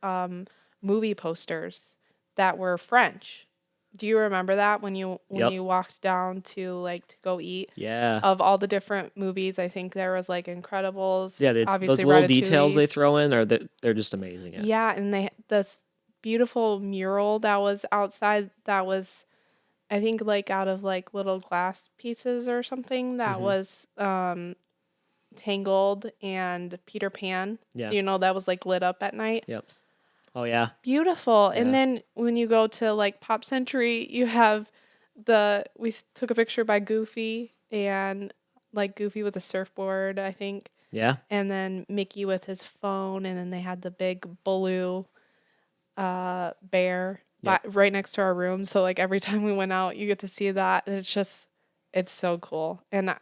movie posters that were French. Do you remember that when you Yep. walked down to go eat? Yeah. Of all the different movies, I think there was Incredibles. Yeah, obviously those little details they Ratatouille's. throw in they're just amazing. Yeah. Yeah, and this beautiful mural that was outside that was, I think, out of little glass pieces or something that Mhm. was Tangled and Peter Pan. Yeah. That was lit up at night. Yep. Oh yeah. Beautiful. Yeah. And then when you go to Pop Century, you have we took a picture by Goofy and Goofy with a surfboard, I think. Yeah. And then Mickey with his phone, and then they had the big blue bear Yep. right next to our room. So every time we went out, you get to see that, and it's so cool. And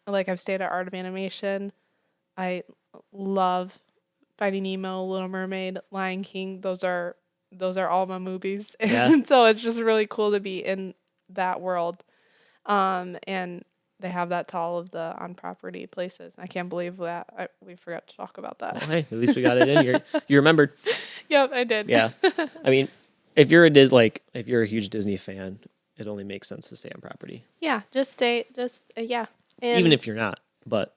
I've stayed at Art of Animation. I love Finding Nemo, Little Mermaid, Lion King. Those are all my movies, Yeah. and so it's just really cool to be in that world. And they have that to all of the on property places. I can't believe that we forgot to talk about that. Well, hey, at least we got it in. You remembered. Yep, I did. Yeah. I mean, if you're a huge Disney fan, it only makes sense to stay on property. Yeah, just stay. Yeah. And Even if you're not, but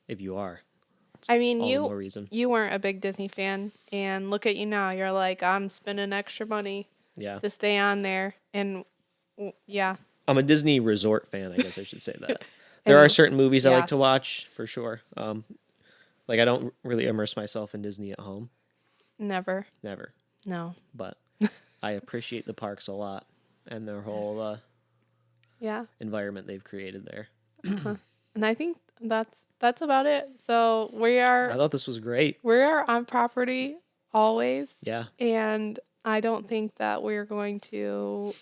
if you are, I mean, all the more reason. you weren't a big Disney fan, and look at you now. You're I'm spending extra money Yeah. to stay on there, and yeah. I'm a Disney resort fan, I guess I should say that. There are certain movies I like to Yes. watch for sure. I don't really immerse myself in Disney at home. Never. Never. No. But I appreciate the parks a lot and their whole Yeah. environment they've created there. And I think that's about it. So I thought this was great. we are on property always. Yeah. And I don't think that we're going to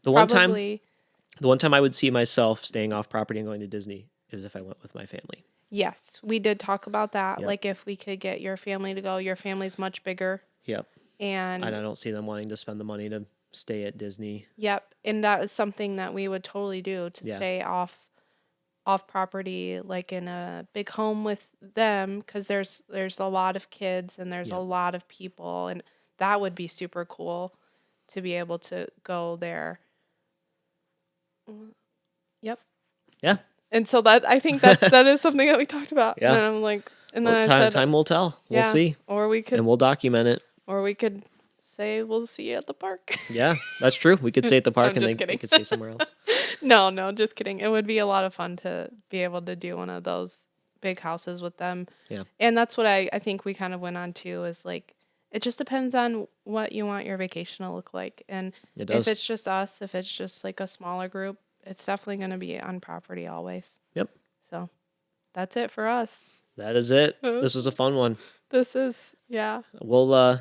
The probably. one time I would see myself staying off property and going to Disney is if I went with my family. Yes, we did talk about that. Yep. If we could get your family to go, your family's much bigger. Yep. And I don't see them wanting to spend the money to stay at Disney. yep, and that is something that we would totally do to Yeah. stay off property, in a big home with them, because there's a lot of kids and there's Yep. a lot of people, and that would be super cool to be able to go there. Yep. Yeah. And so I think that is something that we talked about. Yeah. And I'm and then Well, I said, time will tell. We'll yeah, see. or we could And we'll document it. say we'll see you at the park. Yeah, that's true. We could stay at the park and just then kidding. we could stay somewhere else. No, just kidding. It would be a lot of fun to be able to do one of those big houses with them. Yeah. And that's what I think we kind of went on to is it just depends on what you want your vacation to look like. And It does. if it's just us, if it's just a smaller group, it's definitely going to be on property always. Yep. So that's it for us. That is it. This was a fun one. This is, yeah. We'll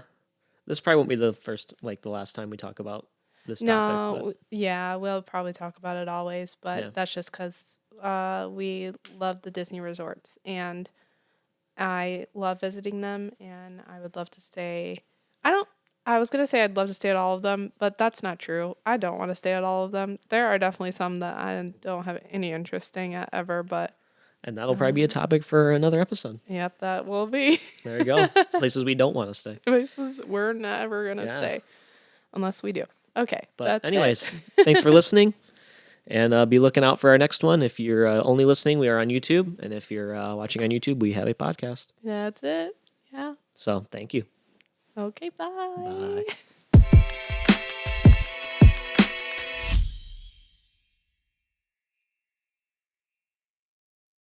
this probably won't be the last time we talk about this topic. No, yeah, we'll probably talk about it always, but Yeah. that's just because we love the Disney resorts, and I love visiting them, and I would love to stay. I was gonna say I'd love to stay at all of them, but that's not true. I don't want to stay at all of them. There are definitely some that I don't have any interest staying at ever, but And that'll probably be a topic for another episode. yep, that will be There you go. Places we don't want to stay. places we're never gonna Yeah. stay unless we do. Okay, But that's it. anyways, thanks for listening. And be looking out for our next one. If you're only listening, we are on YouTube. And if you're watching on YouTube, we have a podcast. That's it. Yeah. So thank you. Okay, bye. Bye.